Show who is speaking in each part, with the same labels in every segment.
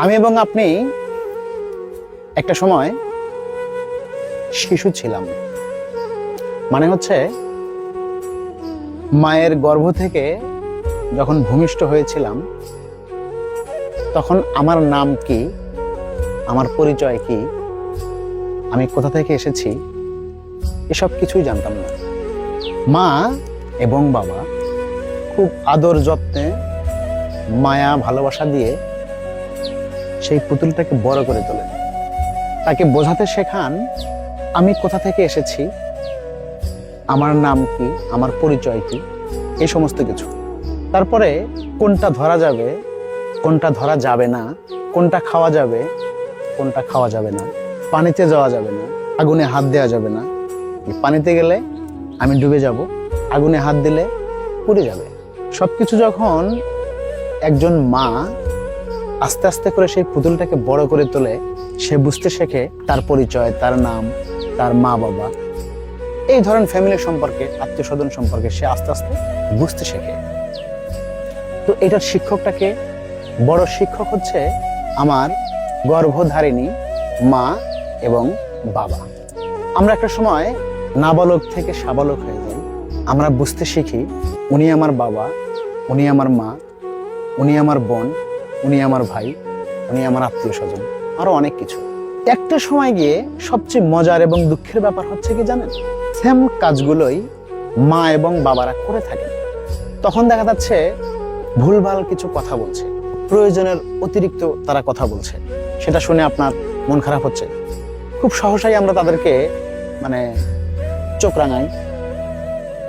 Speaker 1: আমি এবং আপনি একটা সময় শিশু ছিলাম, মানে হচ্ছে মায়ের গর্ভ থেকে যখন ভূমিষ্ঠ হয়েছিলাম তখন আমার নাম কি, আমার পরিচয় কি, আমি কোথা থেকে এসেছি এসব কিছুই জানতাম না। মা এবং বাবা খুব আদর যত্নে মায়া ভালোবাসা দিয়ে সেই পুতুলটাকে বড় করে তোলেন, তাকে বোঝাতে শেখান আমি কোথা থেকে এসেছি, আমার নাম কি, আমার পরিচয় কি, এই সমস্ত কিছু। তারপরে কোনটা ধরা যাবে, কোনটা ধরা যাবে না, কোনটা খাওয়া যাবে, কোনটা খাওয়া যাবে না, পানিতে যাওয়া যাবে না, আগুনে হাত দেওয়া যাবে না, পানিতে গেলে আমি ডুবে যাব, আগুনে হাত দিলে পুড়ে যাবে। সবকিছু যখন একজন মা আস্তে আস্তে করে সেই পুতুলটাকে বড় করে তোলে, সে বুঝতে শেখে তার পরিচয়, তার নাম, তার মা বাবা, এই ধরনের ফ্যামিলির সম্পর্কে, আত্মীয় স্বজন সম্পর্কে সে আস্তে আস্তে বুঝতে শেখে। তো এটার শিক্ষকটাকে, বড় শিক্ষক হচ্ছে আমার গর্ভধারিণী মা এবং বাবা। আমরা একটা সময় নাবালক থেকে সাবালক হয়ে যাই, আমরা বুঝতে শিখি উনি আমার বাবা, উনি আমার মা, উনি আমার বোন, উনি আমার ভাই, উনি আমার আত্মীয় স্বজন, আরো অনেক কিছু। একটা সময় গিয়ে সবচেয়ে মজার এবং দুঃখের ব্যাপার হচ্ছে কি জানেন, সেম কাজগুলোই মা এবং বাবারা করে থাকেন। তখন দেখা যাচ্ছে ভুলভাল কিছু কথা বলছে, প্রয়োজনের অতিরিক্ত তারা কথা বলছে, সেটা শুনে আপনার মন খারাপ হচ্ছে। খুব সহসাই আমরা তাদেরকে চোখ রাঙাই,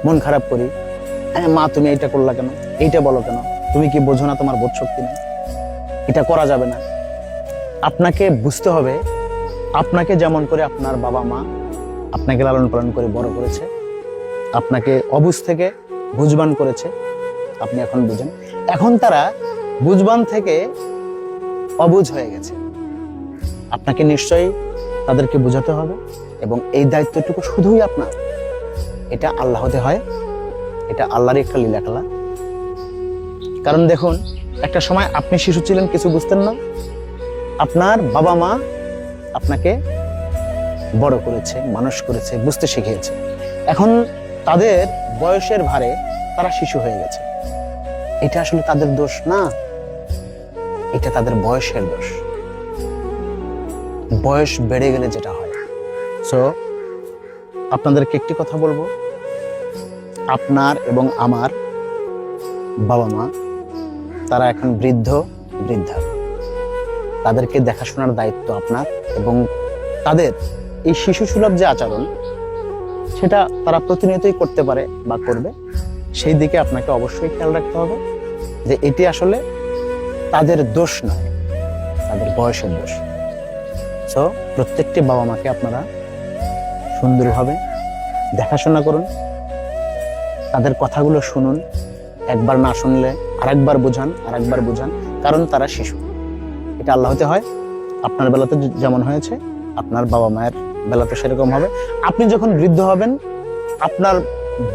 Speaker 1: মন খারাপ করি, মা তুমি এইটা করলা কেন, এইটা বলো কেন, তুমি কি বোঝো না, তোমার বোধ শক্তি নেই, এটা করা যাবে না। আপনাকে বুঝতে হবে, আপনাকে যেমন করে আপনার বাবা মা আপনাকে লালন পালন করে বড় করেছে, আপনাকে অবুঝ থেকে বুঝবান করেছে, আপনি এখন বুঝেন। এখন তারা বুঝবান থেকে অবুঝ হয়ে গেছে, আপনাকে নিশ্চয়ই তাদেরকে বোঝাতে হবে, এবং এই দায়িত্বটুকু শুধুই আপনার। এটা আল্লাহ হতে হয়, এটা আল্লাহরই একটা লীলা খেলা। কারণ দেখুন, একটা সময় আপনি শিশু ছিলেন, কিছু বুঝতেন না, আপনার বাবা মা আপনাকে বড় করেছে, মানুষ করেছে, বুঝতে শিখিয়েছে। এখন তাদের বয়সের ভারে তারা শিশু হয়ে গেছে। এটা আসলে তাদের দোষ না, এটা তাদের বয়সের দোষ। বয়স বেড়ে গেলে যেটা হয়। সো আপনাদেরকে একটি কথা বলবো, আপনার এবং আমার বাবা মা তারা এখন বৃদ্ধা, তাদেরকে দেখাশোনার দায়িত্ব আপনার, এবং তাদের এই শিশু সুলভ যে আচরণ, সেটা তারা প্রতিনিয়তই করতে পারে বা করবে, সেই দিকে আপনাকে অবশ্যই খেয়াল রাখতে হবে যে এটি আসলে তাদের দোষ নয়, তাদের বয়সের দোষ। সো প্রত্যেকটি বাবা মাকে আপনারা সুন্দরভাবে দেখাশোনা করুন, তাদের কথাগুলো শুনুন, একবার না শুনলে আরেকবার বোঝান, কারণ তারা শিশু। এটা আল্লাহ হতে হয়। আপনার বেলাতে যেমন হয়েছে, আপনার বাবা মায়ের বেলাতে সেরকম হবে। আপনি যখন বৃদ্ধ হবেন, আপনার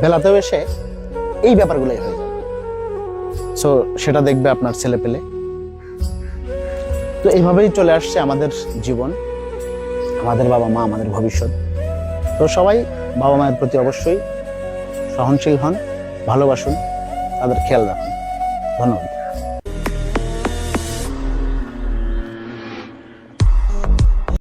Speaker 1: বেলাতেও এসে এই ব্যাপারগুলোই হয়ে যাবে। সো সেটা দেখবে আপনার ছেলে পেলে। তো এইভাবেই চলে আসছে আমাদের জীবন, আমাদের বাবা মা আমাদের ভবিষ্যৎ। তো সবাই বাবা মায়ের প্রতি অবশ্যই সহনশীল হন, ভালোবাসুন, তাদের খেয়াল রাখুন। ধন্যবাদ।